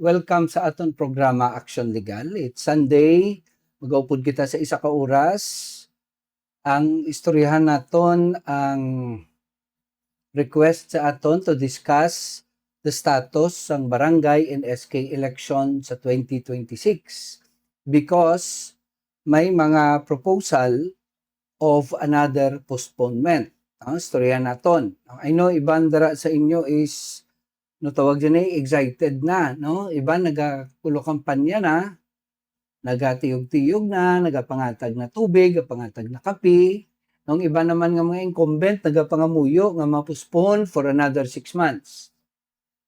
welcome sa aton programa Action Legal. It's Sunday, mag-upod kita sa isa ka oras. Ang istoryahan naton ang request sa aton to discuss the status ng barangay and SK election sa 2026 because may mga proposal of another postponement. Ang istoryahan naton. I know iban dara sa inyo is no tawag dyan excited na, no? Iba nagakulo kampanya na, nagatiyog-tiyog na, nagapangatag na tubig, nagapangatag na kape. Nung iba naman nga mga incumbent, nagapangamuyo nga ma-postpone for another 6 months.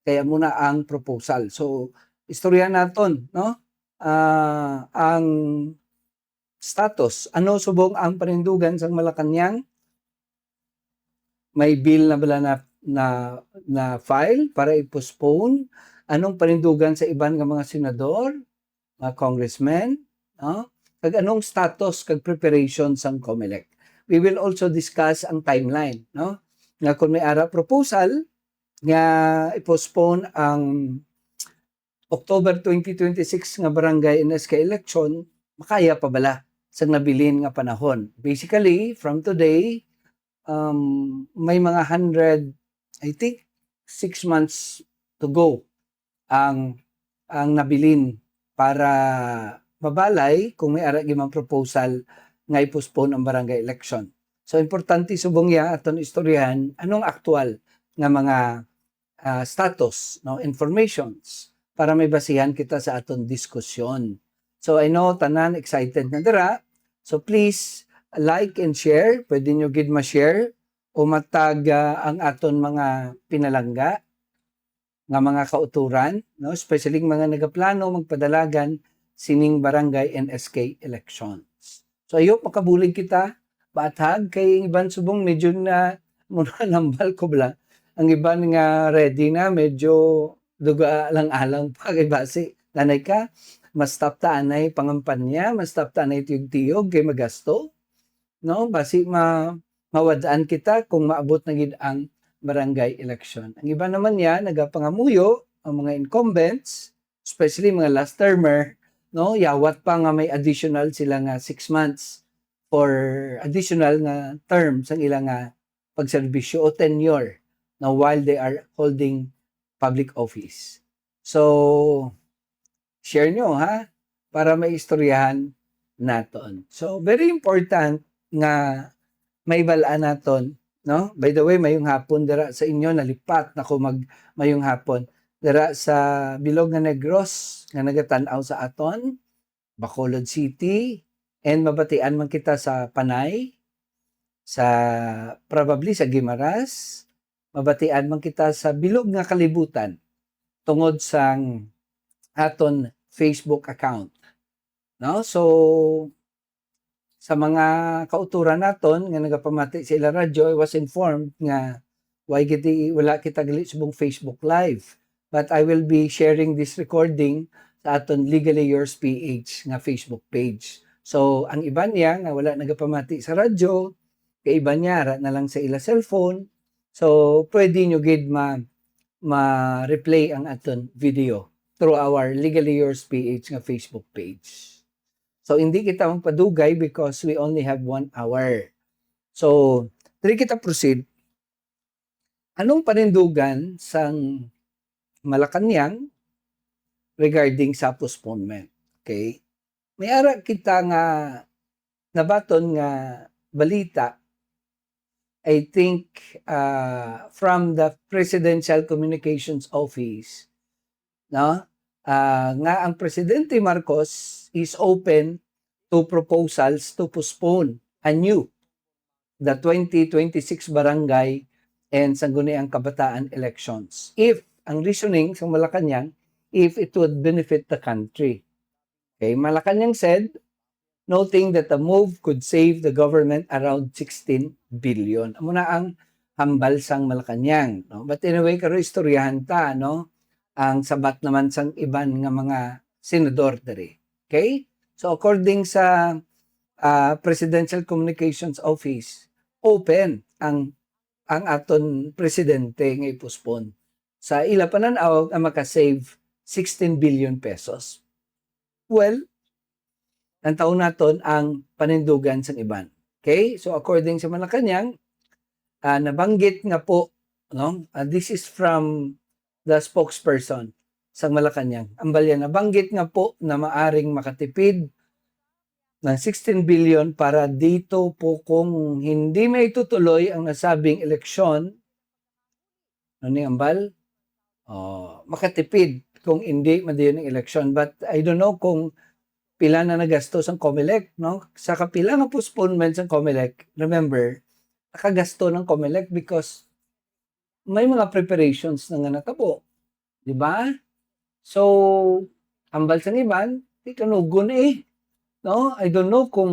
Kaya muna ang proposal. So, istorya naton, no? Ang status. Ano subong ang panindugan sa Malacañang? May bill na bala na file para i-postpone. Anong panindugan sa iban nga mga senador, mga congressmen, no? Kag anong status kag preparation sang COMELEC. We will also discuss ang timeline, no? Nga kung may ara proposal nga i-postpone ang October 2026 nga barangay and SK election, makaya pa bala sa nabilin nga panahon. Basically, from today, may mga 6 months to go ang nabilin para mabalay kung may ara gimang proposal nga i-postpone ang barangay election. So importante subong ya aton istoryahan anong aktual nga mga status, no, informations para may basihan kita sa aton diskusyon. So I know tanan excited na dira. So please like and share. Pwede nyo gid ma-share o matag ang aton mga pinalangga nga mga kauturan, no? Especially mga nagaplano magpadalagan sining barangay and SK elections. So ayo makabulig kita bathag kay iban subong medyo na muna nambal ko bala. Ang iban nga ready na medyo duga alang-alang pa kay base nanay ka mas stop ta anay pangampanya, mas stop ta anay tiyog-tiyog kay magasto, no? Basi mawadaan kita kung maabot na gid ang barangay election. Ang iba naman niya nagapangamuyo ang mga incumbents, especially mga last termer, no? Yawat pa nga may additional sila nga 6 months for additional nga term sang ilang nga pagserbisyo o tenure na while they are holding public office. So share nyo ha para may istoryahan naton. So very important nga may balaan naton, no? By the way, mayong hapon dira sa inyo nalipat nako mayong hapon dira sa Bilog nga Negros nga nagatan-aw sa aton, Bacolod City, and mabatian man kita sa Panay, sa probably sa Guimaras, mabatian man kita sa Bilog nga Kalibutan tungod sang aton Facebook account, no? So sa mga kauturan naton nga nagapamati sa ila radyo, I was informed nga wala kita gali subong Facebook Live. But I will be sharing this recording sa aton Legally Yours PH nga Facebook page. So ang iba niya nga wala nagapamati sa radyo, kay iba niya ara na lang sa ila cellphone. So pwede nyo gid ma-replay ang aton video through our Legally Yours PH nga Facebook page. So, hindi kita magpadugay because we only have 1 hour. So, dili kita proceed. Anong panindugan sang Malacañang regarding sa postponement? Okay? May ara kita nga nabaton nga balita, I think, from the Presidential Communications Office, no? Nga ang Presidente Marcos is open to proposals to postpone anew the 2026 barangay and Sangguniang Kabataan elections. If, ang reasoning sa Malacañang, if it would benefit the country. Okay, Malacañang said, noting that the move could save the government around 16 billion. Amo na ang hambal sang Malacañang, no? But anyway, karo istoryahan ta, no? Ang sabat naman sang iban nga mga senador diri. Okay? So according sa Presidential Communications Office, open ang aton presidente nga i-postpone. Sa ila pananaw ang makasave 16 billion pesos. Well, ang taon naton ang panindugan sa iban. Okay? So according sa Malacanang, nabanggit nga po, no? This is from the spokesperson sa Malacanang. Ang balya, nabanggit nga po na maaring makatipid ng 16 billion para dito po kung hindi may tutuloy ang nasabing eleksyon, ano ni Ambal? Makatipid kung hindi madiyon ang eleksyon. But I don't know kung pila na nagastos ang COMELEC, no? Sa kapila ng postponement ng COMELEC, remember, nakagasto ng COMELEC because may mga preparations na nga natabo. Di ba? So, ambal sa iban, di kanugon no? I don't know kung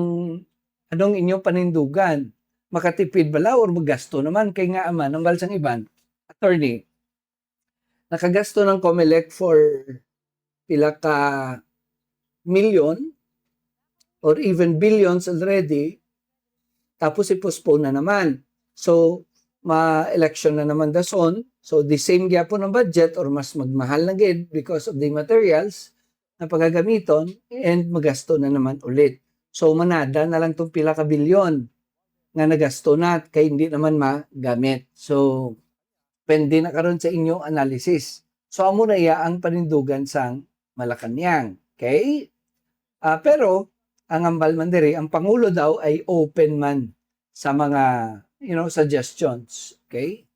anong inyong panindugan. Makatipid bala or magasto naman kay nga aman ambal sa iban. Attorney, nakagasto ng COMELEC for pila ka million or even billions already, tapos i-postpone na naman. So, ma-election na naman dason. So, the same gyapon ng budget or mas magmahal na gid because of the materials na pagagamiton and magasto na naman ulit. So, manada na lang itong pila ka bilyon nga nagasto na kay hindi naman magamit. So, pwede na karon sa inyong analysis. So, amo na iya ang panindugan sang Malacanang. Okay? Pero, ang ambal man diri, ang Pangulo daw ay open man sa mga, suggestions. Okay?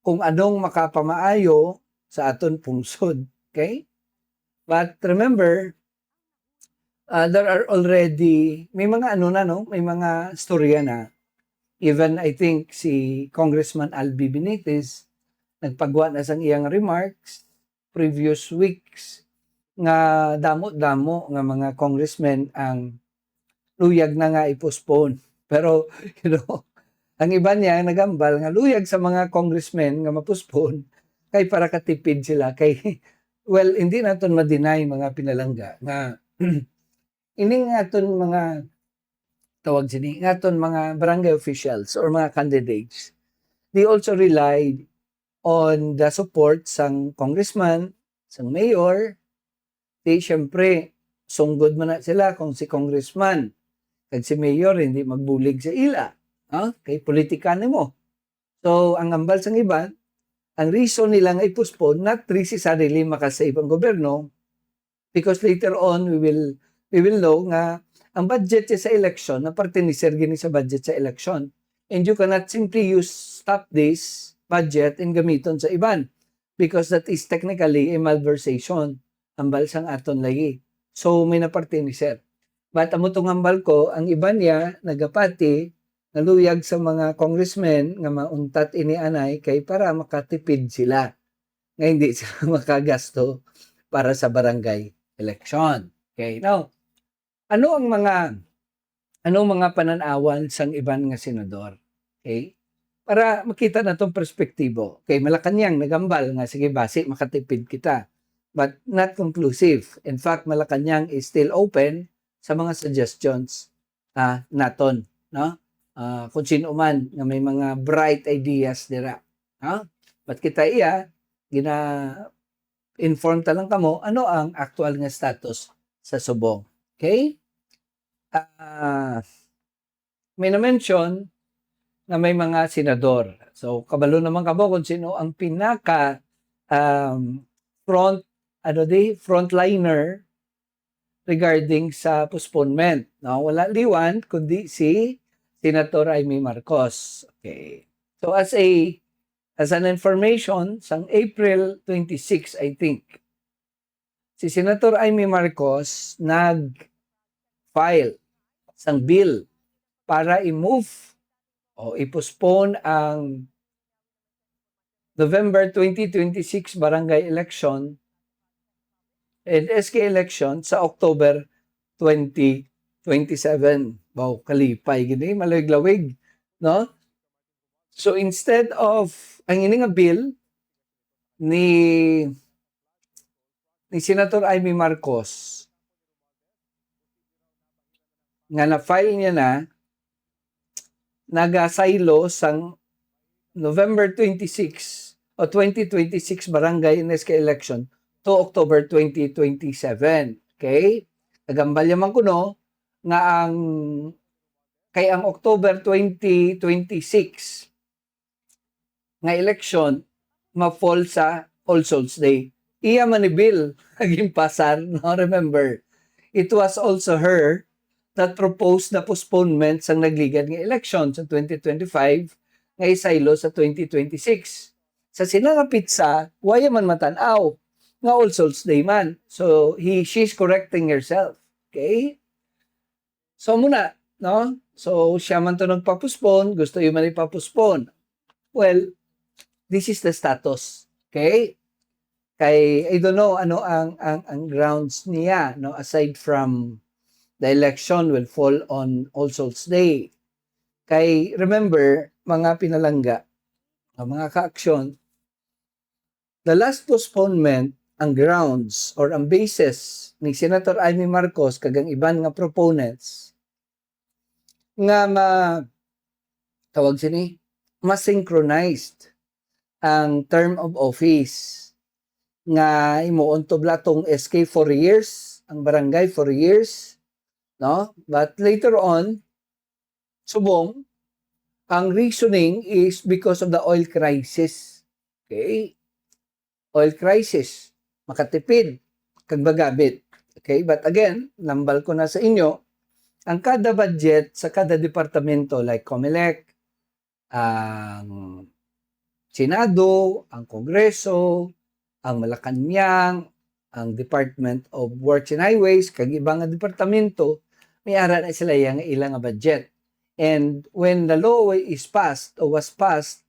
Kung anong makapamaayo sa aton pungsod. Okay? But remember, there are already, may mga may mga storya na. Even I think si Congressman Albi Benitez, nagpagwa na sang iyang remarks previous weeks nga damo-damo nga mga congressmen ang luyag na nga i-postpone. Pero, ang iba niya nagambal nga luyag sa mga congressmen nga ma-postpone kay para katipid sila. Kay, well, hindi naton ma-deny mga pinalangga nga ini nga aton mga tawag sini, nga aton mga barangay officials or mga candidates, they also relied on the support sang congressman, sang mayor. Di syempre, sunggod man na sila kung si congressman kag si mayor hindi magbulig sa ila. Kay politika nimo. So, ang ambal sang iban, ang reason nila nga i-postpone, not necessarily makasave ang gobyerno, because later on, we will know nga ang budget sa election, na parte ni Sir gini sa budget sa election. And you cannot simply stop this budget and gamiton sa iban, because that is technically a malversation. Ambal sang aton lagi. So, may naparte ni Sir. But amo tong ambal ko, ang iba niya, nagapati, naluyag sa mga congressmen nga mauntat ini anay kay para makatipid sila. Nga hindi sila makagasto para sa barangay election. Okay, now, ano mga pananawan sang iban nga senador? Okay? Para makita na tong perspektibo. Okay, Malacanang nagambal nga sige basi makatipid kita. But not conclusive. In fact, Malacanang is still open sa mga suggestions naton, no? Kung sino man nga may mga bright ideas dira. But kita inform ta lang kamo ano ang actual nga status sa subong. Okay? May na-mention na may mga senador. So, kabalo naman kamo kung sino ang pinaka frontliner regarding sa postponement. No? Wala liwan, kundi si Senator Amy Marcos. Okay. So, as an information, sang April 26, I think, si Senator Amy Marcos nag-file sang bill para i-move o i-postpone ang November 2026 barangay election and SK election sa October 2027. Wow, kalipay gini, malawig-lawig, no? So instead of ang ini nga bill ni Senator Amy Marcos nga na-file niya na nagasaylo sang November 26 o 2026 barangay and SK election to October 2027. Okay? Nagambal yaman kuno nga ang October 2026 nga election ma-fall sa All Souls Day. Iya man ni Bill naging pasar, no? Remember, it was also her that proposed the postponement sang nagligad nga election sa 2025 nga isaylo sa 2026. Sa sila nga pizza, waya man matanaw nga All Souls Day man. So she's correcting herself. Okay? So muna, no? So siya man to nagpa-postpone, gusto yung man ipa-postpone. Well, this is the status. Okay? Kay I don't know ano ang grounds niya, no, aside from the election will fall on All Souls Day. Kay remember mga pinalangga, mga kaaksyon, the last postponement ang grounds or ang basis ni Senator Amy Marcos kagang iban nga proponents nga tawag sini mas synchronized ang term of office nga imuon to blatong SK 4 years, ang barangay 4 years, no? But later on, subong, ang reasoning is because of the oil crisis. Okay? Oil crisis, makatipid, kag bagabit. Okay? But again, lambal ko na sa inyo, ang kada budget sa kada departamento like COMELEC, ang Senado, ang Kongreso, ang Malacanang, ang Department of Works and Highways, kag ibang nga departamento, may ara na sila yang ilang nga budget. And when the law is passed or was passed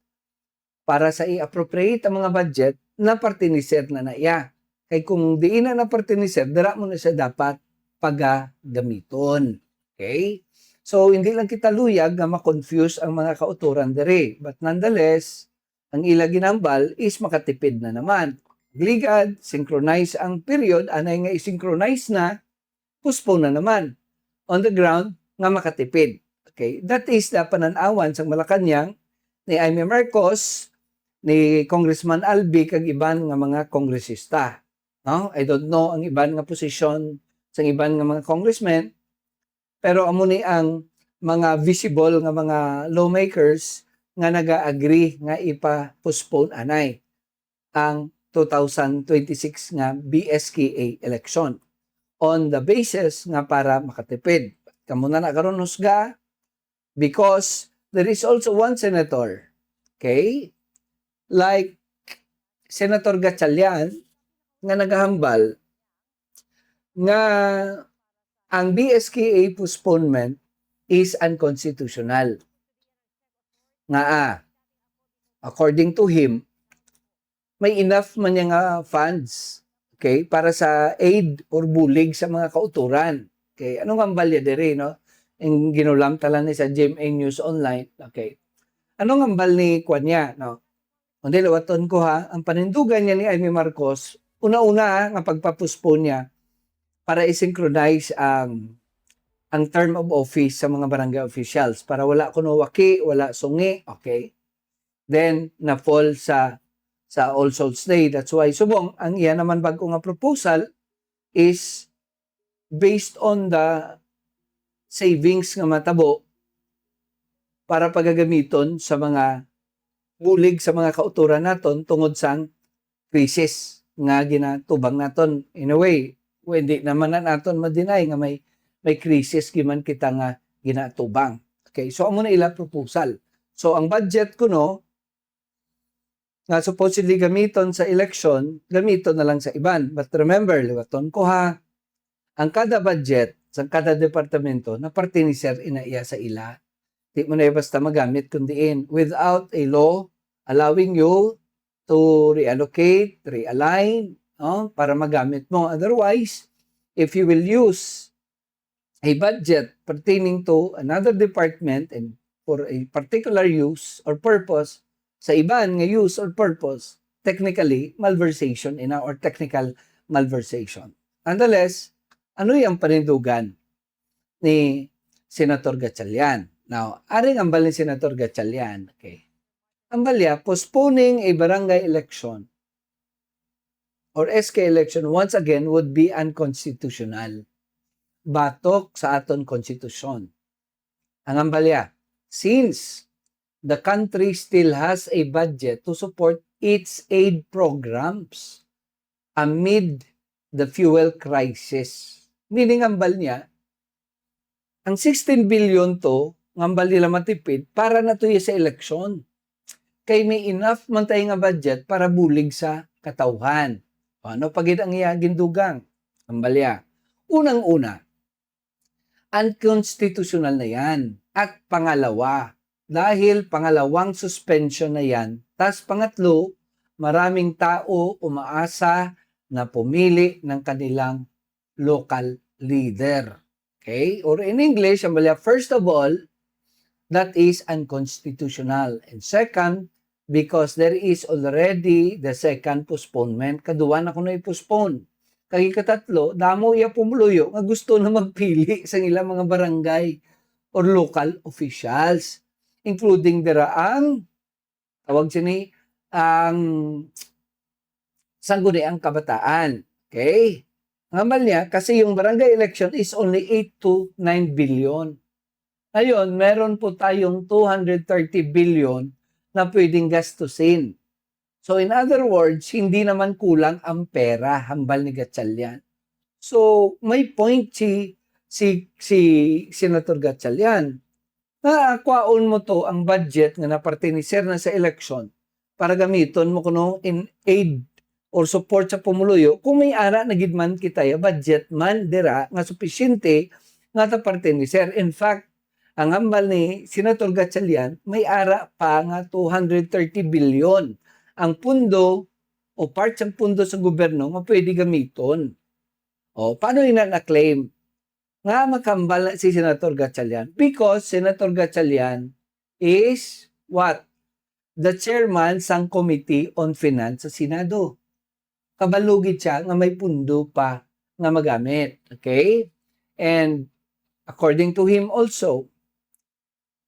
para sa i-appropriate ang mga budget, na partiniser na iya. Kay kung diin na partiniser, dara mo na siya dapat pagagamiton. Okay? So, hindi lang kita luyag na ma-confuse ang mga kauturan dere. But nonetheless, ang ila ginambal is makatipid na naman. Ligad, synchronize ang period, anay nga i-synchronize na, postpone na naman. On the ground, nga makatipid. Okay? That is the pananawan sa Malacanang ni Amy Marcos, ni Congressman Albi, kag iban nga mga kongresista. No? I don't know ang iban nga posisyon sa iban nga mga congressmen, pero amo ni ang mga visible nga mga lawmakers nga naga-agree nga ipa-postpone anay ang 2026 nga BSKA election on the basis nga para makatipid. Kamo na karon husga because there is also one senator, okay, like Senator Gatchalian, nga nagahambal nga ang BSKA postponement is unconstitutional. Nga according to him, may enough man nga funds, okay, para sa aid or bulig sa mga kauturan. Okay, anong ambalya diri, no? Ang ginulam tala ni sa GMA News Online, okay. Anong ambal ni Kuanya, no? Kundi lawaton ko ang panindugan niya ni Amy Marcos, una-una nga pagpapospone niya para i-synchronize ang term of office sa mga barangay officials para wala kuno waki, wala sungi, okay? Then na-fall sa All Souls Day. That's why subong ang iya naman bago nga proposal is based on the savings nga matabo para pagagamiton sa mga bulig sa mga kauturan naton tungod sang krisis nga ginatubang naton. In a way, hindi naman na naton ma-deny nga may krisis giman kita nga ginatubang. Okay, so amo na ila proposal. So ang budget kuno nga supposedly gamiton sa election, gamiton na lang sa iban. But remember, liwaton ko ang kada budget sa kada departamento na partiniser inaiya sa ila. Di mo na basta magamit kundiin without a law allowing you to reallocate, realign, para magamit mo. Otherwise, if you will use a budget pertaining to another department and for a particular use or purpose, sa iban nga use or purpose, technically, malversation or technical malversation. Nonetheless, ano yung panindugan ni Senator Gatchalian? Now, aring ambal ni Senator Gatchalian, okay, ambal niya, postponing a barangay election or SK election once again would be unconstitutional. Batok sa aton konstitusyon. Ang ambalya, since the country still has a budget to support its aid programs amid the fuel crisis. Meaning ambal niya, ang 16 billion to, ngambal nila matipid para na to sa eleksyon. Kay may enough man tayo nga budget para bulig sa katawhan. Ano pagid ang iya gindugang? Ambalya. Unang-una, unconstitutional na yan. At pangalawa, dahil pangalawang suspension na yan, tas pangatlo, maraming tao umaasa na pumili ng kanilang local leader. Okay? Or in English, ambalya, first of all, that is unconstitutional. And second, because there is already the second postponement, kaduwa na kuno i-postpone. Kaya katatlo, damo iya pumuluyo nga gusto na magpili sa ilang mga barangay or local officials, including ang tawag sini ang sangguniang kabataan. Okay? Ngamal niya, kasi yung barangay election is only 8 to 9 billion. Ngayon, meron po tayong 230 billion na pwedeng gastusin. So in other words, hindi naman kulang ang pera, hambal ni Gatchalian. So may point si Senator Gatchalian. Nakakwaon mo to ang budget nga napartinisir na sa election para gamiton mo kuno in aid or support sa pumuluyo kung may ara na gidman kita ya budget man dira nga sufisyente nga ta partinisir. In fact, ang hambal ni Senator Gatchalian may ara pa nga 230 billion ang pundo o part ng pundo sa gobyerno nga pwede gamiton. O, paano yun na-claim? Nga makambal si Senator Gatchalian? Because Senator Gatchalian is what? The chairman sang Committee on Finance sa Senado. Kabalugid siya nga may pundo pa nga magamit. Okay? And according to him also,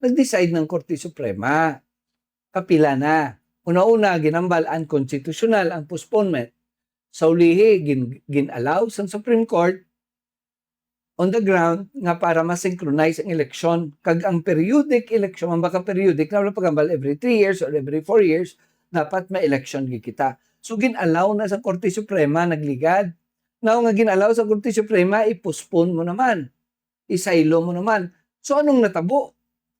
nag-decide ng Korte Suprema. Kapila na. Una-una, ginambal unconstitutional ang postponement. Sa ulihi, ginalaw sa Supreme Court on the ground nga para ma-synchronize ang election. Kag ang periodic election, ang baka periodic, na wala pagambal every 3 years or every 4 years, dapat ma-election kita. So, ginalaw na sa Korte Suprema, nagligad. Now, nga ginalaw sa Korte Suprema, i-postpone mo naman. Isaylo mo naman. So, anong natabo?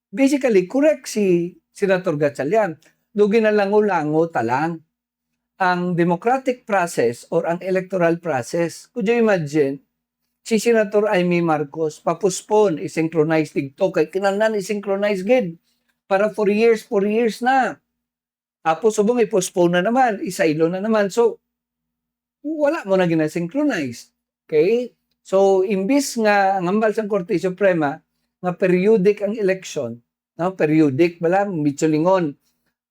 Basically, correct si Senator Gatchalian. Do ginalango-lango talang ang democratic process or ang electoral process. Could you imagine, si Senator Amy Marcos, papuspon, i-synchronize dito, kay kinahanglan i-synchronize gid para 4 years na. Tapos subong i-postpone na naman, isaylo na naman. So, wala mo na gina-synchronize. Okay? So, imbis nga ngambal sa Korte Suprema, nga periodic ang election, no? Periodic, bala, mitsulingon,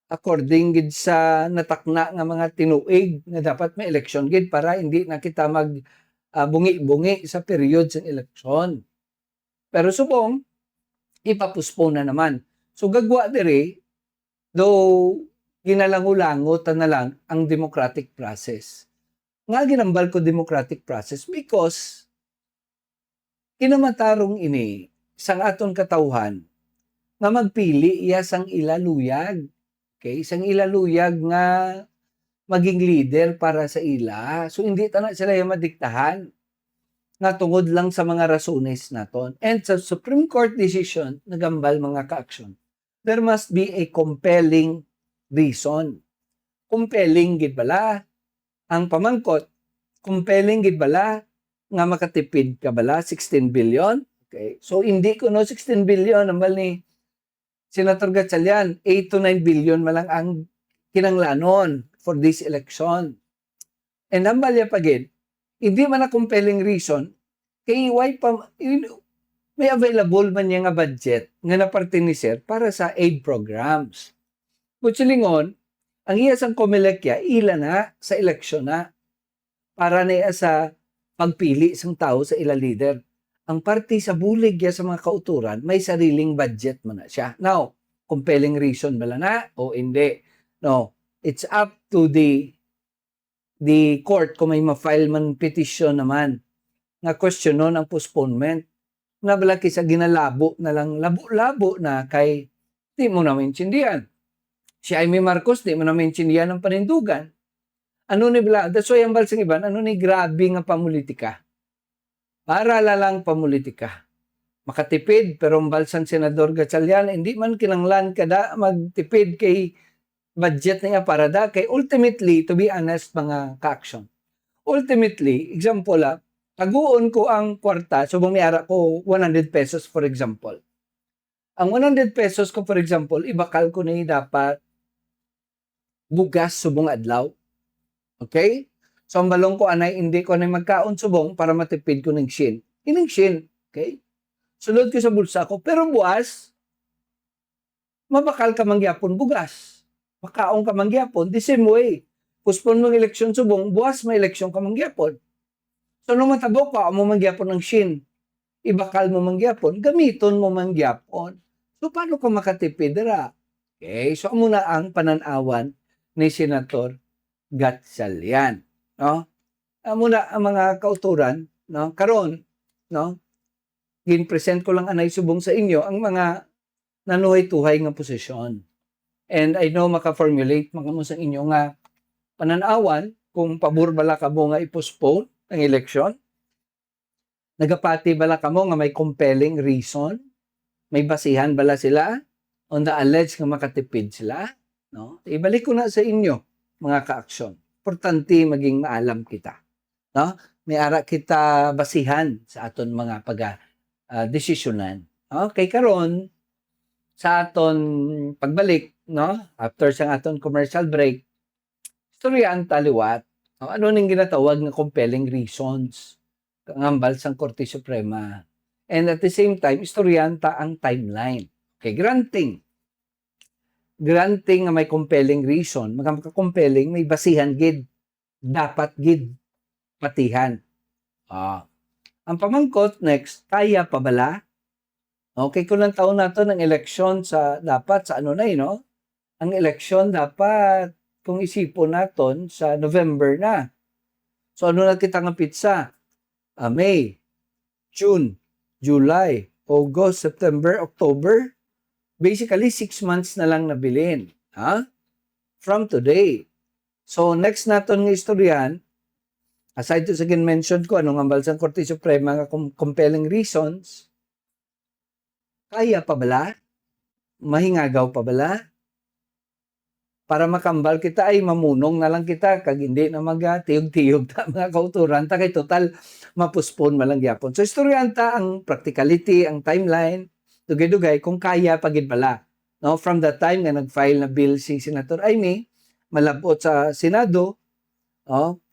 according gid sa natakna nga mga tinuig nga dapat may election gid para hindi na kita mag bungi-bungi sa period sa election. Pero subong ipapuspone na naman. So gagwa diri though ginalango-lango ta na lang ang democratic process. Nga ginambal ko democratic process because kinamatarong ini sang aton katawhan nga magpili iya sang ilaluyag. Okay, isang ilaluyag nga maging leader para sa ila. So, hindi na sila yung madiktahan nga tungod lang sa mga rasones naton. And sa Supreme Court decision, nagambal mga ka-aksyon, there must be a compelling reason. Compelling gid bala ang pamangkot. Compelling gid bala nga makatipid ka bala 16 billion. Okay, so hindi ko no 16 billion ambal ni Senator Gatchalian, 8 to 9 billion malang ang kinanglanon for this election. And ang balya pagid, hindi man na compelling reason, kay why pa, may available man niya nga budget nga napartinisir para sa aid programs. Kutsulingon, ang iya sang Comelec ila na sa eleksyon na para na sa pagpili sang tao sa ila leader. Ang party sa bulig sa mga kauturan, may sariling budget man na siya. Now, compelling reason ba na o hindi? No, it's up to the the court kung may ma-file man petition naman nga question nun ang postponement. Nabalaki sa ginalabo na lang, labo-labo na kay di mo na maintindihan. Si Amy Marcos, di mo na maintindihan ang panindugan. Ano ni Bla? That's why ang balsang iban, ano ni grabe nga pamulitika. Para lang pamulitika. Makatipid, pero ang balsang Senador Gatchalian, hindi man kinanglan kada magtipid kay budget niya para da. Kay ultimately, to be honest, mga ka-action. Ultimately, example taguon ko ang kwarta, so bumiara ko 100 pesos for example. Ang 100 pesos ko for example, ibakal ko na dapat bugas subong adlaw. Okay? So ang balong ko anay, hindi ko na magkaon subong para matipid ko ng shin. Ining shin. Okay? Sulod ko sa bulsa ko, pero buwas, mabakal ka mangyapon bugas. Makaon ka mangyapon, the same way. Puspon mong eleksyon subong, buwas may eleksyon ka mangyapon. So, nung matabok pa, mo mangyapon ng shin. Ibakal mo mangyapon, gamiton mo mangyapon. So, paano ka makatipid ra? Okay, so muna ang pananawan ni Senator Gatchalian. No? Muna ang mga kauturan, no? Karon, no? Gin-present ko lang anay subong sa inyo ang mga nanuhay-tuhay nga posisyon. And I know maka-formulate mga mo sa inyo nga pananawan kung pabor bala ka mo nga i-postpone ang eleksyon. Nagapati bala ka mo nga may compelling reason, may basihan bala sila on the alleged nga makatipid sila, no? Ibalik ko na sa inyo mga ka-aksyon. Importante maging maalam kita, no? May ara kita basihan sa aton mga desisyonan. Okay, karon sa aton pagbalik, no? After sa aton commercial break, istoryaan taliwat. Ano ning ginatawag na compelling reasons kangambal sang Korte Suprema. And at the same time, istoryanta ang timeline. Okay, granting nga may compelling reason, magka-compelling, may basihan gid, dapat gid patihan. Ang pamangkot next, kaya pa bala? Okay, kung lang taon nato ng eleksyon sa dapat sa ano na no? Ang eleksyon dapat kung isipon naton sa November na. So ano na kita nga pizza? May, June, July, August, September, October. Basically, 6 months na lang nabilin. From today. So next naton nga istoryan, aside to sa mention ko, anong ambal sa Korte Suprema nga compelling reasons, kaya pa bala? Mahingagaw pa bala? Para makambal kita ay mamunong na lang kita kag hindi na magatiyog-tiyog ta mga kauturan ta kay total mapuspon malang gyapon. So istoryanta ang practicality, ang timeline, dugay-dugay kung kaya pagid bala. No, from the time nga nag-file na bill si Senator Amy, malabot sa Senado,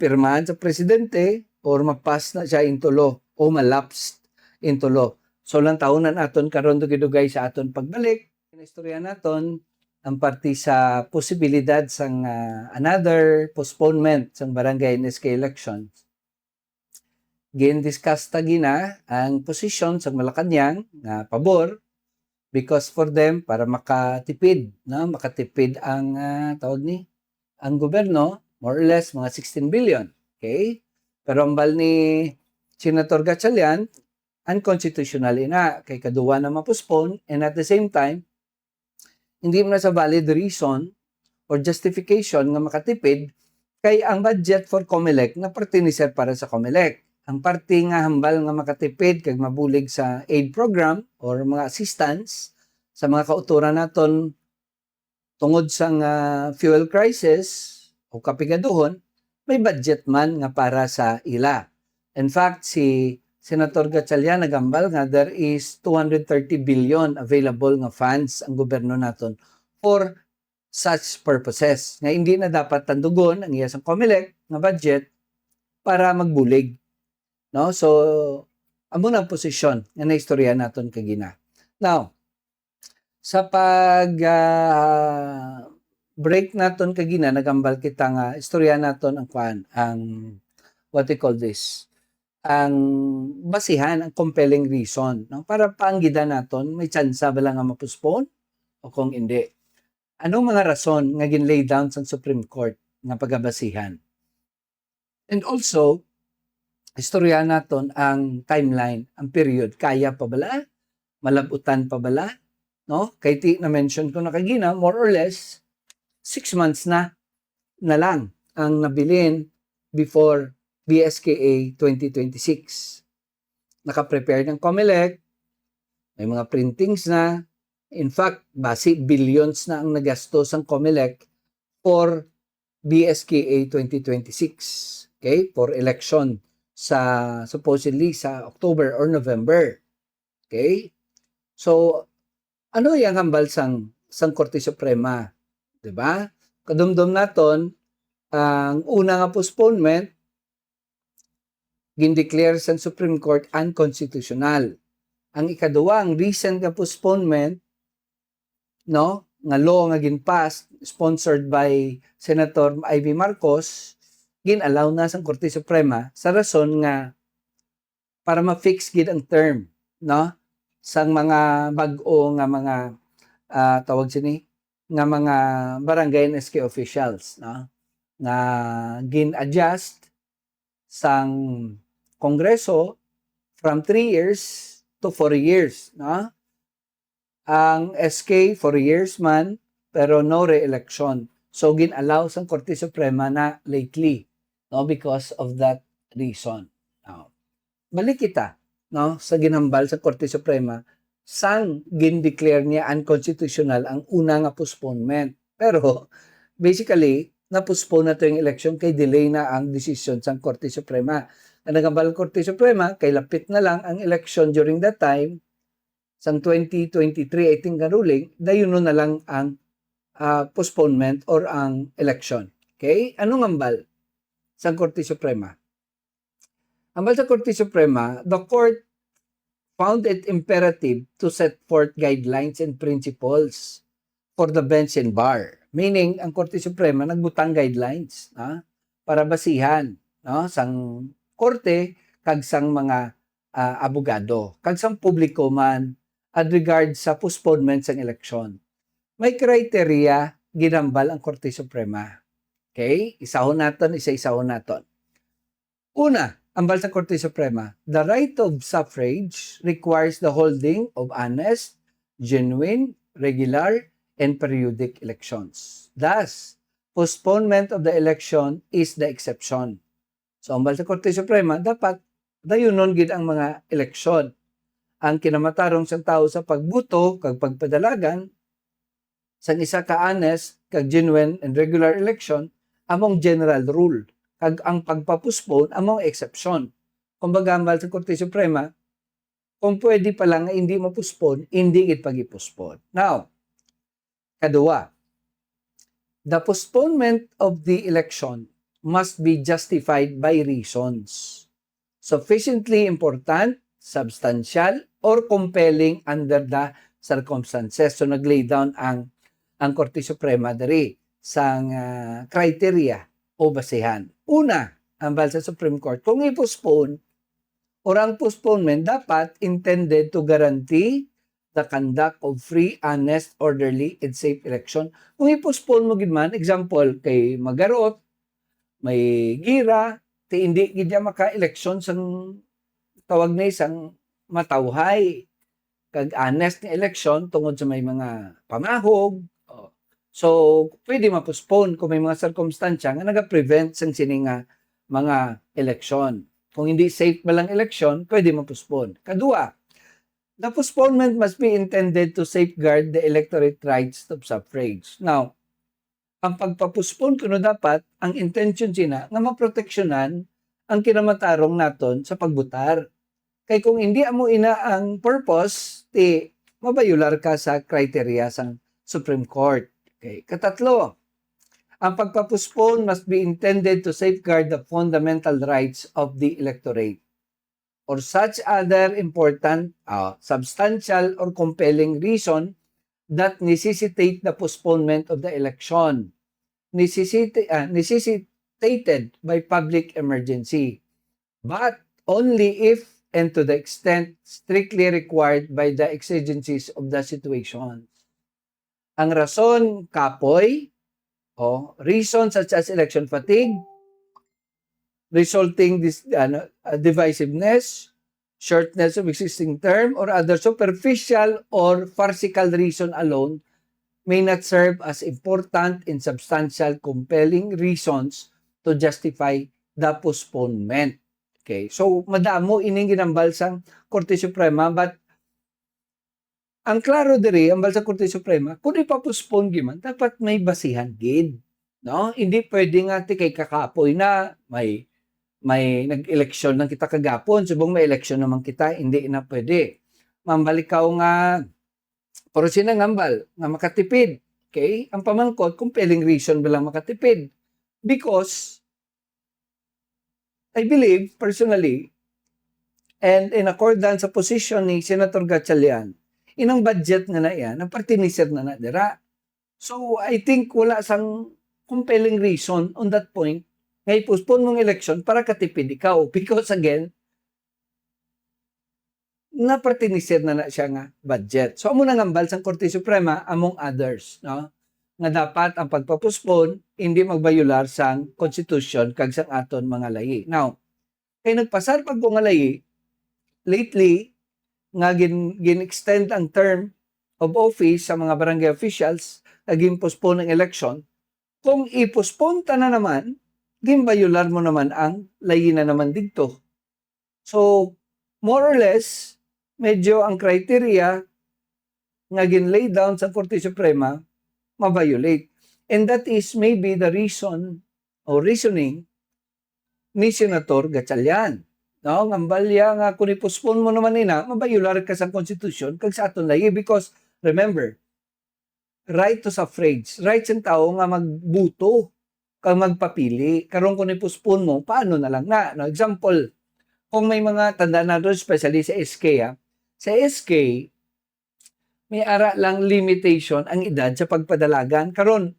pirmahan sa presidente or mapas na siya into law o malapsed into law. So lang taonan aton karon dugay-dugay sa aton pagbalik. Istorya naton ang parti sa posibilidad sang another postponement sang barangay NSK elections. Gin-discuss ta gina ang posisyon sang Malacañang nga pabor because for them para makatipid, no? Makatipid ang tawag ni ang gobyerno more or less mga 16 billion. Okay? Pero ang bal ni Senator Gatchalian unconstitutional ina kay kaduwa na ma-postpone and at the same time hindi mo na sa valid reason or justification nga makatipid kay ang budget for COMELEC na pertiniser para sa COMELEC. Ang parte nga hambal nga makatipid kag mabulig sa aid program or mga assistance sa mga kauturan naton tungod sa fuel crisis o kapigaduhon, may budget man nga para sa ila. In fact, si Senator Gatchalian nagambal nga there is 230 billion available nga funds ang gobyerno naton for such purposes. Nga hindi na dapat tandugon ang iyang COMELEC nga budget para magbulig. No? So, amo na ang posisyon nga naistorya naton kagina. Now, sa break naton kagina nagambal kita nga istorya naton ang what we call this ang basihan, ang compelling reason, no? Para paanggida naton may tsansa ba lang nga mapuspone o kung hindi. Anong mga rason nga ginlay down sa Supreme Court nga pagabasihan? And also, istorya naton ang timeline, ang period. Kaya pa bala? Malabutan pa bala? No? Kay ti na-mention ko na kagina, more or less, 6 months na lang ang nabilin before BSKA 2026. Naka-prepare ng COMELEC, may mga printings na. In fact, base billions na ang nagastos ng COMELEC for BSKA 2026. Okay? For election sa supposedly sa October or November. Okay? So, ano yung hambal sang Korte Suprema? 'Di ba? Kadumdum naton ang una nga postponement gindeclare sa Supreme Court unconstitutional. Ang ikaduwa, ang recent nga postponement, no, nga law nga ginpass sponsored by Senator Ivy Marcos, ginalaw na sa Korte Suprema sa rason nga para ma-fix gid ang term, no, sang mga bag-o nga mga tawag sini nga mga barangay and SK officials, no, nga gin-adjust sang Kongreso from 3 years to 4 years, no? Ang SK 4 years man pero no re-election. So gin-allow sang Korte Suprema na lately, no, because of that reason. Now, balik kita, no, sa ginhambal sa Korte Suprema sang gin-declare niya unconstitutional ang una nga postponement. Pero basically na-postpone na to yung election kay delay na ang desisyon sa Korte Suprema. Ang nagambal Korte Suprema kay lapit na lang ang election during that time sang 2023 I think nga ruling, dayon na lang ang postponement or ang election. Okay? Anong ambal sa Korte Suprema? Ambal sa Korte Suprema, the court found it imperative to set forth guidelines and principles for the bench and bar. Meaning, ang Korte Suprema nagbutang guidelines para basihan, no, sang korte kag sang mga abogado, kag sang publiko man at regard sa postponement sang eleksyon. May criteria ginambal ang Korte Suprema. Okay? Isa-isahon naton. Una, ambal sa Korte Suprema, the right of suffrage requires the holding of honest, genuine, regular, and periodic elections. Thus, postponement of the election is the exception. So, ambal sa Korte Suprema, dapat dayunon gid ang mga eleksyon. Ang kinamatarong sang tao sa pagbuto kag pagpadalagan sang isa ka honest kag genuine and regular election among general rule kag ang pagpapuspone among exception. Kumbaga ambal sa Korte Suprema, kung pwede pa lang hindi mapuspone, hindi gid pag-ipuspone. Now, kadua, the postponement of the election must be justified by reasons sufficiently important, substantial, or compelling under the circumstances. So naglay down ang Korte Suprema diri sang criteria o basehan. Una, ambal sa Supreme Court, kung i-postpone or ang postponement dapat intended to guarantee the conduct of free, honest, orderly, and safe election. Kung i-postpone mo gid man, example, kay magarot, may gira, ti hindi gid maka-election sang tawag na isang matawhay kag honest nga election tungod sa may mga pamahog. So, pwede ma-postpone kung may mga circumstansya nga naga-prevent sang sini nga mga election. Kung hindi safe ba lang election, pwede ma-postpone. Kadua, the postponement must be intended to safeguard the electorate rights of suffrage. Now, ang pagpapuspon kuno dapat ang intention sina nga maproteksyonan ang kinamatarong naton sa pagbutar. Kay kung hindi amo ina ang purpose, ti mabayular ka sa criteria sang Supreme Court. Okay. Katatlo, ang pagpapuspon must be intended to safeguard the fundamental rights of the electorate or such other important, substantial or compelling reason that necessitate the postponement of the election, necessitated by public emergency, but only if and to the extent strictly required by the exigencies of the situation. Ang rason kapoy, reason such as election fatigue, resulting divisiveness, shortness of existing term, or other superficial or farcical reason alone may not serve as important and substantial compelling reasons to justify the postponement. Okay, so madamo ining ginambal sang Korte Suprema, but ang klaro diri ang sa Korte Suprema, kung ipa-postpone giman, dapat may basihan gid. No? Hindi pwede nga ti kay kakapoy na may nag-eleksyon lang kita kagapon, subong may eleksyon naman kita, hindi na pwede. Mambalikaw nga, pero sinangambal, nga makatipid. Okay? Ang pamangkot, compelling reason ba lang makatipid? Because, I believe, personally, and in accordance sa position ni Senator Gatchalian, inang budget nga na yan, ang partinisir na dira. So, I think wala sang compelling reason on that point ngay postpone mong election para katipid ikaw. Because again, napartinisir na siya nga budget. So, amo nangambal sa Korte Suprema, among others, no? Nga dapat ang pagpapospone, hindi magbayular sang Constitution kag sang aton mga layi. Now, kay nagpasar pag nga layi, lately, nga gin-extend ang term of office sa mga barangay officials, naging postpone ang election, kung i-postpone ta na naman, gimbayular mo naman ang layi na naman dito. So, more or less, medyo ang criteria nga gin-lay down sa Korte Suprema, mabayulate. And that is maybe the reason or reasoning ni Senator Gatchalian. No, ngambalya nga kung i-postpone mo naman nina, mabayular ka sa Constitution kag sa aton layi because remember, right to suffrage, right sa tao nga magbuto kang magpapili. Karon kung i-postpone mo, paano na lang na? No, example, kung may mga tanda na doon, especially sa SK, sa SK, may ara lang limitation ang edad sa pagpadalagan. Karon,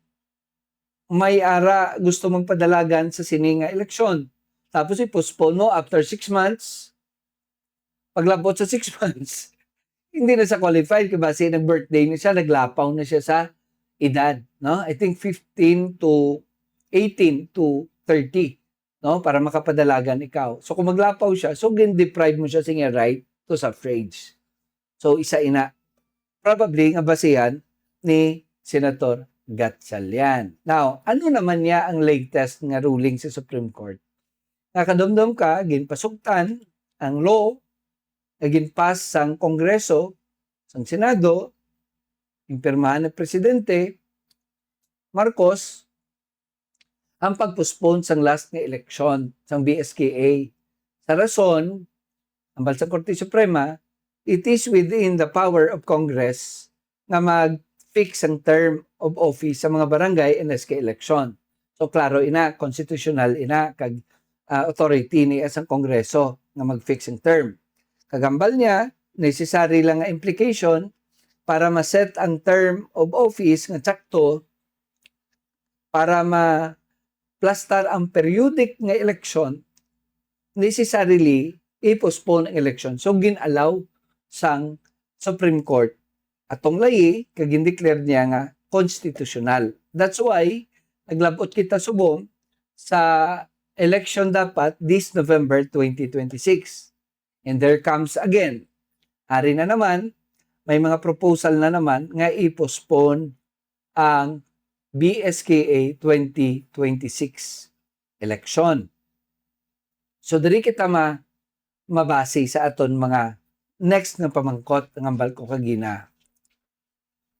may ara gusto magpadalagan sa sininga eleksyon. Tapos i-postpone mo after 6 months. Paglabot sa 6 months, hindi na siya qualified kasi nag-birthday na siya, naglapaw na siya sa edad. No? I think 15 to 18 to 30, no? Para makapadalagan ikaw. So kung maglapaw siya, so gin-deprive mo siya sa right to suffrage. So isa ina, probably nga basihan ni Senator Gatchalian. Now, ano naman niya ang latest nga ruling sa Supreme Court? Nakadumdum ka, ginpasugtan ang law, ginpass sang Kongreso, sang Senado, impirmahan ng Presidente, Marcos, ang pag-postpone sang last nga eleksyon sang BSKA. Sa rason, ang Bansang Korte Suprema, it is within the power of Congress na mag-fix ang term of office sa mga barangay and SK election. So klaro ina, constitutional ina, kag authority ni asang Kongreso na mag-fix ang term. Kagambal niya, necessary lang nga implication para ma-set ang term of office nga tsakto para ma-plastar ang periodic nga election, necessarily i-postpone ang election. So, gin-allow sang Supreme Court atong layi, kag gin-declare niya nga constitutional. That's why, naglabot kita subong sa election dapat this November 2026. And there comes again, ari na naman, may mga proposal na naman nga i-postpone ang BSKA 2026 election. So, diri kita mabase sa aton mga next na pamangkot ng ambal ko kagina.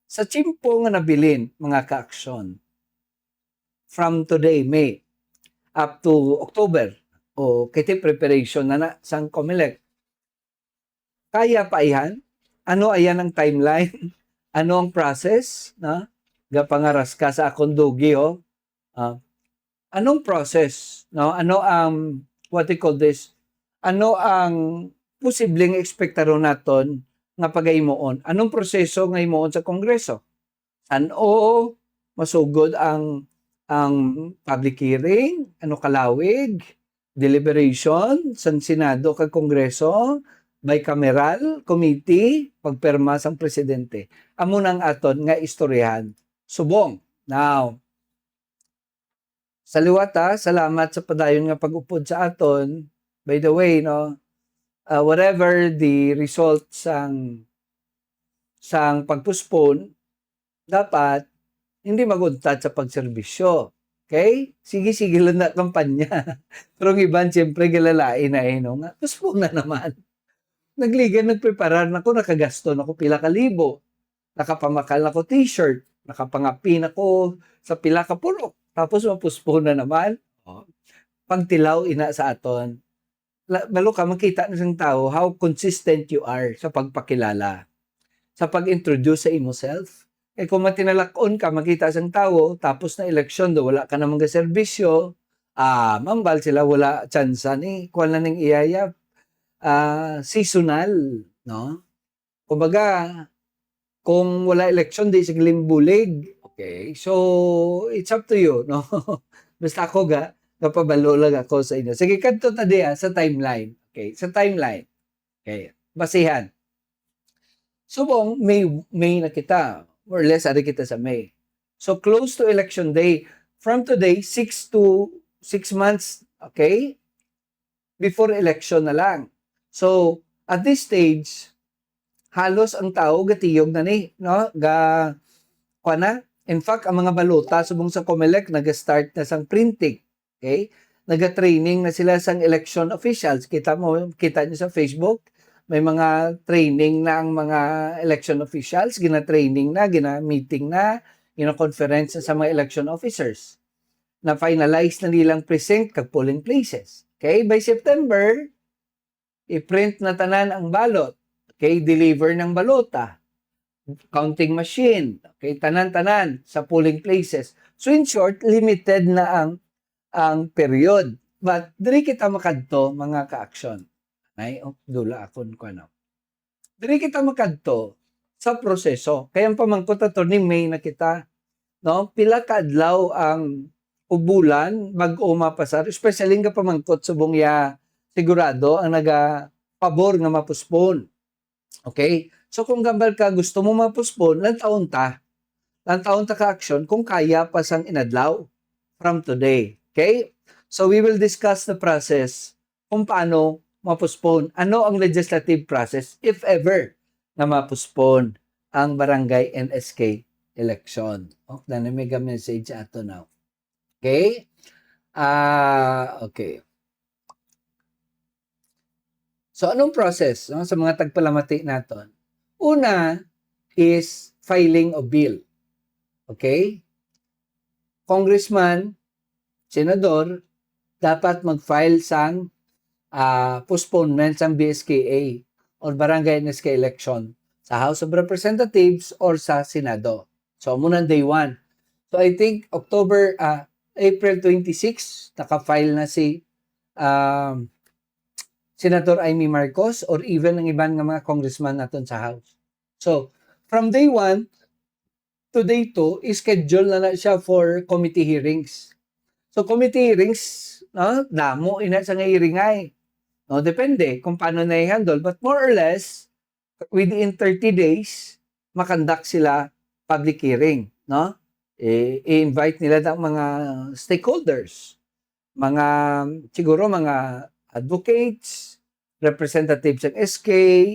Sa tsimpo nga nabilin, mga ka-aksyon, from today, May, up to October, o kiti preparation na sang COMELEC, kaya pa iyan? Ano ayan ang timeline? Ano ang process? Na? Gapangaras ka sa akong dugi, oh. Anong process? No? Ano ang, what we call this? Ano ang posibleng ekspektaron naton nga pagaymoon? Anong proseso nga imoon sa Kongreso? Ano masugod ang public hearing? Ano kalawig? Deliberation sa Senado kag Kongreso? Bicameral committee, pagperma sang presidente. Amo nang aton nga istoryahan. Subong. Now, Saliwata, salamat sa padayon nga pag-upod sa aton. By the way, no, whatever the result sang pag-postpone, dapat hindi maguntad sa pagserbisyo. Okay? Sige-sige lang na kampanya. Pero ang iban, siyempre, galalain na no? Nga, postpone na naman. Nagligan, nagpreparar na ko, nakagasto na ko pila ka libo. Nakapamakal na ko t-shirt. Nakapangapi na ko sa pila ka purok. Tapos mapuspone na naman. Pagtilaw ina sa aton. Malo ka, makita na ng tao how consistent you are sa pagpakilala. Sa pag-introduce sa imo self. Eh kung matinalakon ka, makita sang tao, tapos na eleksyon do, wala ka namang serbisyo, mambal sila, wala tsansa ni, kuwan na ning iyaya, seasonal, no? Kumbaga, kung wala eleksyon, di siglim bulig. Okay, so it's up to you, no? Basta ako napabalo lang ako sa inyo. Sige, kanto tadi sa timeline. Okay, sa timeline. Okay, basihan. Subong, May na kita. More or less, ari kita sa May. So, close to election day. From today, 6 months, okay? Before election na lang. So, at this stage, halos ang tao gatiyog na ni, no? In fact, ang mga balota subong sa COMELEC nag-start na sang printing. Okay? Nag-training na sila sang election officials. Kita niyo sa Facebook, may mga training na ang mga election officials, gina-training na, gina-meeting na, gina-conference sa mga election officers. Na-finalize na nilang precinct kag polling places. Okay? By September, i-print na tanan ang balot. Okay? Deliver ng balota. Counting machine. Okay? Tanan-tanan sa polling places. So in short, limited na ang period. But diri kita makadto mga ka-aksyon. Ay, dula akon ko ano. Diri kita makadto sa proseso. Kaya ang pamangkot ato ni May na kita, no? Pila ka adlaw ang ubulan bag-o mapasar, especially nga pamangkot subong ya sigurado ang pabor nga mapuspon. Okay? So kung gambal ka gusto mo mapuspon, lang taon ta ka-aksyon kung kaya pa sang inadlaw from today. Okay? So we will discuss the process kung paano mapuspon. Ano ang legislative process, if ever, na mapuspon ang barangay NSK election. Na mega message ato now. Okay? Okay. So, anong process sa mga tagpalamati naton? Una is filing of bill. Okay? Congressman, senador, dapat mag-file sang postponement ng BSKA or Barangay NSK election sa House of Representatives or sa Senado. So, muna day 1. So, I think April 26, naka-file na si Senator Amy Marcos or even ang iban nga mga congressman naton sa House. So, from day 1 to day 2, schedule na siya for committee hearings. So, committee hearings, no, damo ina sa nga hearingay. No, depende kung paano na i-handle. But more or less, within 30 days, makandak sila public hearing. No? I-invite nila ang mga stakeholders. Siguro mga advocates, representatives ng SK,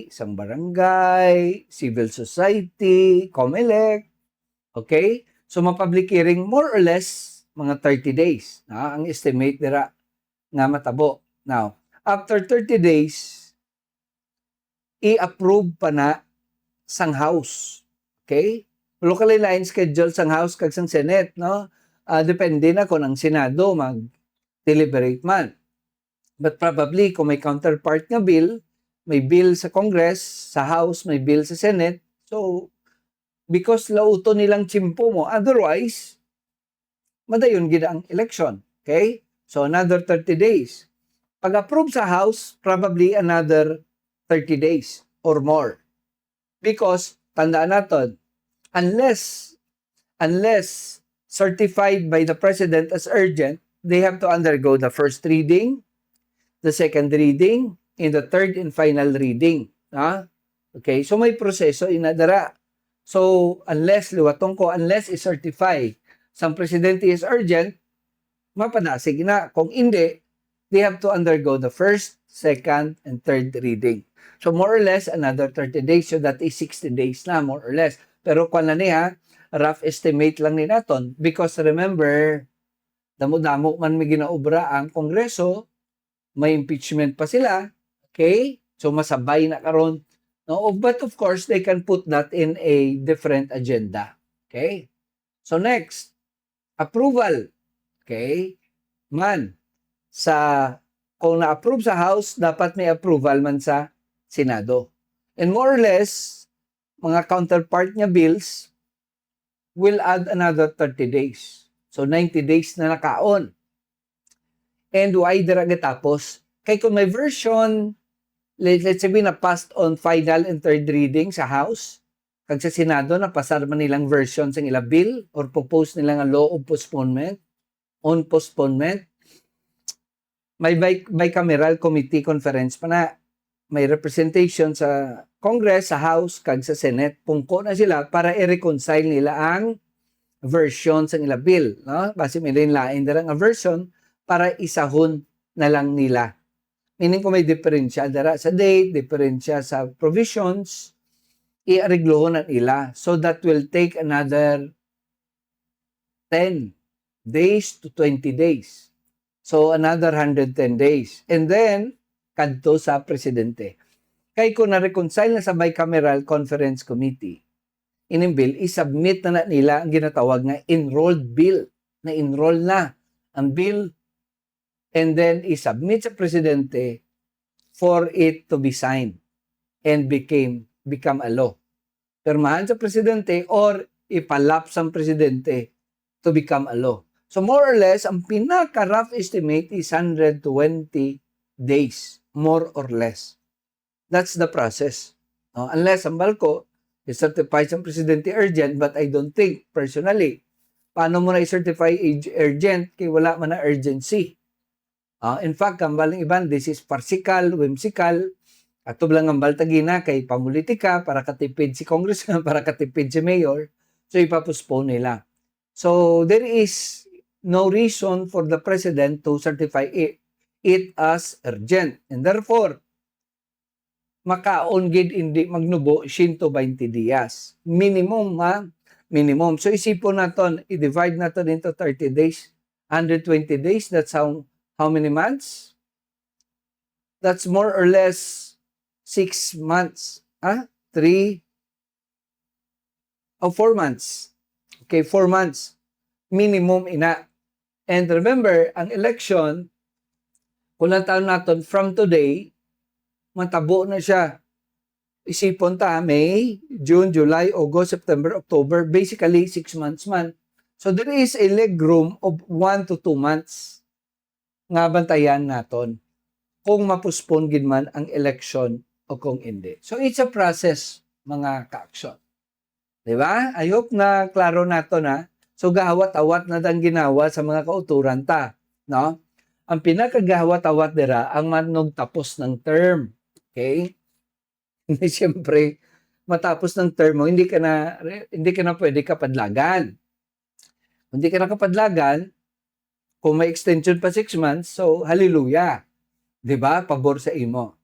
isang barangay, civil society, COMELEC. Okay? So, ma-public hearing more or less mga 30 days. Ang estimate nila nga matabo. Now, after 30 days, i-approve pa na sang House. Okay? Locally line schedule sang House kag sang Senate, no? Depende na kung ang Senado mag-deliberate man. But probably, kung may counterpart nga bill, may bill sa Congress, sa House, may bill sa Senate, so, because lauto nilang tsimpo mo, otherwise, madayon gid ang election. Okay? So, another 30 days. Pag-approve sa House, probably another 30 days or more. Because, tandaan natin, unless certified by the President as urgent, they have to undergo the first reading, the second reading, and the third and final reading. Okay, so may proseso inadara. So, unless is certified, sang Presidente is urgent, mapadasig na. Kung hindi, they have to undergo the first, second, and third reading. So more or less, another 30 days. So that is 60 days na, more or less. Pero kung na niya, rough estimate lang ni naton. Because remember, damo-damo man may ginaobra ang Kongreso, may impeachment pa sila, okay? So masabay na karon. No, but of course, they can put that in a different agenda. Okay? So next, approval. Okay? Man, kung na-approve sa House, dapat may approval man sa Senado. And more or less, mga counterpart niya bills will add another 30 days. So 90 days na nakaon. And why dira gatapos? Kay kung may version, let's say na passed on final and third reading sa House, kag sa Senado na pasar man nilang version sa ilang bill or propose nila nga law of postponement, on postponement, may bicameral committee conference pa na, may representation sa Congress, sa House, kag sa Senate, pungko na sila para i-reconcile nila ang version sa ilang bill. No? Basi may lain dara nga version para isahon na lang nila. Meaning kung may diferensya dara sa date, diferensya sa provisions, i-ariglohon na nila. So that will take another 10 days to 20 days. So another 110 days. And then, kadto sa presidente. Kay kung na-reconcile na sa bicameral conference committee, ining bill, isubmit na nila ang ginatawag nga enrolled bill. Na-enroll na ang bill and then isubmit sa presidente for it to be signed and become a law. Pirmahan sa presidente or ipalaps ang presidente to become a law. So more or less, ang pinaka-rough estimate is 120 days, more or less. That's the process. Unless ang balko, i-certify sa presidente urgent, but I don't think, personally, paano mo na i-certify urgent kay wala man na urgency? In fact, ang baling iban, this is farcical, whimsical, at lang ang baltagina kay pamulitika para katipid si congressman, para katipid si mayor, so ipapostpone nila. So there is no reason for the president to certify it as urgent. And therefore, makaon gid hindi magnubo 120 días. Minimum. So isipon naton, i-divide naton into 30 days, 120 days, that's how many months? That's more or less 6 months. 4 months. Okay, 4 months. Minimum ina. And remember, ang election, kung lang taon natin, from today, matabo na siya. Isipon ta, May, June, July, August, September, October, basically 6 months man. So there is a leg room of 1 to 2 months nga bantayan naton kung mapuspon gid man ang election o kung hindi. So it's a process, mga ka-aksyon. Diba? I hope na klaro nato na. So gahawat-awat na dang ginawa sa mga kauturan ta, no? Ang pinakagahawat-awat dira ang manog tapos ng term. Okay? Siyempre, matapos ng term mo, hindi ka na pwede kapadlagan. Hindi ka na kapadlagan, kung may extension pa 6 months, so hallelujah. 'Di ba? Pabor sa imo.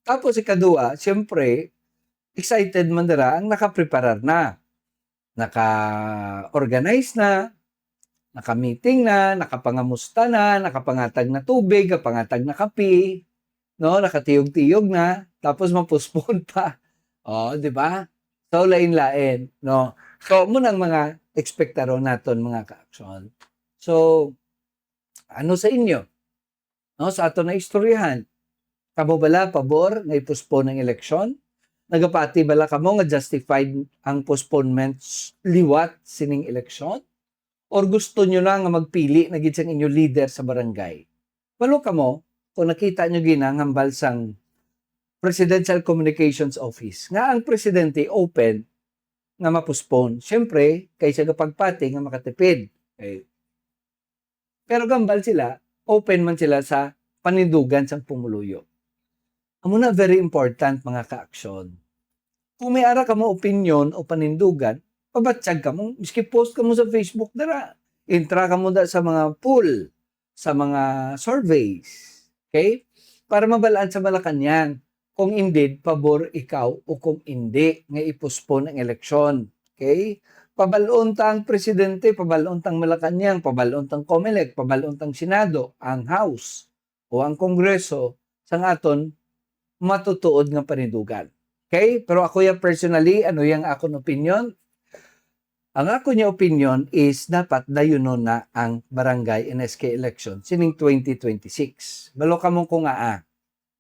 Tapos ikadua, siyempre, excited man dira ang nakapreparar na. Naka-organize na, naka-meeting na, nakapangamusta na, nakapangatag na tubig, nakapangatag na kape, no, nakatiyog-tiyog na, tapos mapuspon pa. Di ba? So lain-lain, no. So munang mga ekspektaron naton mga ka-aksyon. So ano sa inyo? No, sa ato na istoryahan. Kamo bala pabor nga i-postpone ang eleksyon? Nagapati bala kamo nga justified ang postponement liwat sining eleksyon? Or gusto nyo na nga magpili na gid sang inyo leader sa barangay? Walo kamo kung nakita nyo ginang hambal sang Presidential Communications Office nga ang presidente open nga ma-postpone. Siyempre, kaysa kapagpati nga makatipid. Okay. Pero gambal sila, open man sila sa panindugan sang pumuluyo. Amo na very important mga ka-aksyon. Kung may ara ka mo opinion o panindugan, pabatsyag ka mo, miski post ka mo sa Facebook dara, intra ka mo da sa mga pool, sa mga surveys. Okay? Para mabalaan sa Malacanang kung indeed pabor ikaw o kung hindi nga i-postpone ang eleksyon. Okay? Pabalon tang presidente, pabalon tang Malacanang, pabalon tang COMELEC, pabalon tang Senado, ang House o ang Kongreso sa aton matutuod nga panindugan. Okay? Pero ako ya personally, ano yang akong opinion? Ang ako niya opinion is dapat dayunon na ang barangay NSK election sining 2026. Balo ka mong kung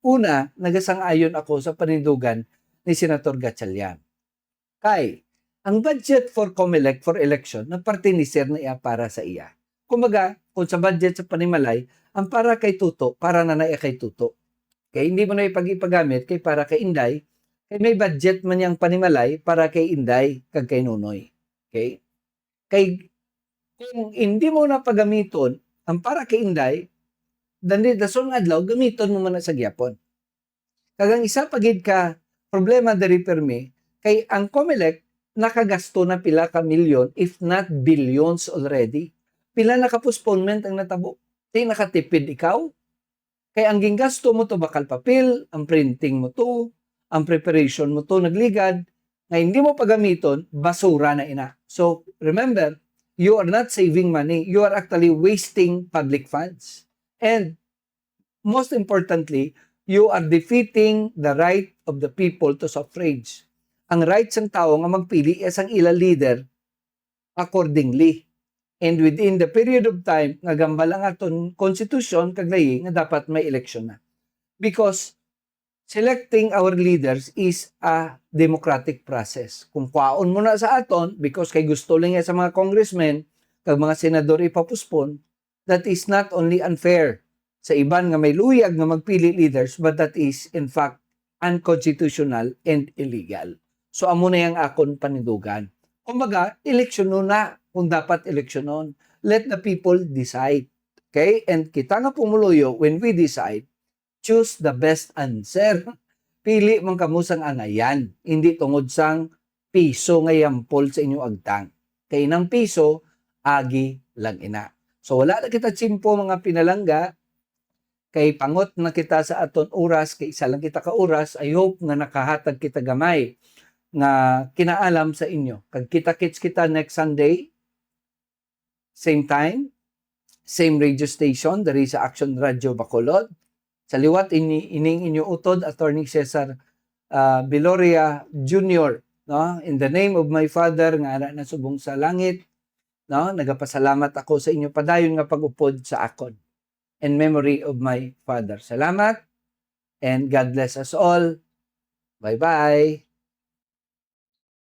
Una, nagasang-ayon ako sa panindugan ni Senator Gatchalian. Kay, ang budget for COMELEC for election, nagparte ni Sir na iya para sa iya. Kumaga, kung sa budget sa Panimalay, ang para kay Tuto, para na naiya kay Tuto. Kaya hindi mo na ipag-ipagamit kay para kay Inday, kay may budget man yang Panimalay para kay Inday, kag kay Nunoy. Okay? Kay, kung hindi mo na pagamiton, ang para kay Inday, dandi dason adlaw gamiton mo man sa gyapon. Kagang isa pagid ka problema diri permi kay ang COMELEC nakagasto na pila ka milyon if not billions already. Pila na ka postponement ang natabo. Di nakatipid ikaw. Kay ang ginggasto mo to bakal papel, ang printing mo to, ang preparation mo to nagligad, nga hindi mo pagamiton, basura na ina. So remember, you are not saving money, you are actually wasting public funds. And most importantly, you are defeating the right of the people to suffrage. Ang rights ng tao nga magpili is ang ila leader accordingly. And within the period of time, nga gambal ang aton constitution, kaglayi, nga dapat may election na. Because selecting our leaders is a democratic process. Kung kwaon mo na sa aton, because kay gusto lang sa mga congressmen, kag mga senador ipapuspon, that is not only unfair sa iban nga may luyag nga magpili leaders, but that is in fact unconstitutional and illegal. So amo na yang akon panindugan. Kumbaga, eleksyonon na kung dapat eleksyonon. Let the people decide. Okay? And kita nga pumuluyo, when we decide, choose the best answer. Pili man kamo sang angayan, hindi tungod sang piso nga yampol sa inyong agtang. Kay nang piso, agi lang ina. So wala na kita tsimpo mga pinalangga, kay pangot na kita sa aton oras, kay isa lang kita ka oras, I hope nga nakahatag kita gamay nga kinaalam sa inyo. Kag kita-kits kita next Sunday, same time, same radio station, dari sa Action Radio Bacolod. Sa liwat ining inyo utod, Attorney Cesar Biloria Jr. No? In the name of my Father, nga ana na subong sa langit, no? Nagapasalamat ako sa inyo padayon nga pag-upod sa akon. In memory of my Father. Salamat, and God bless us all. Bye-bye.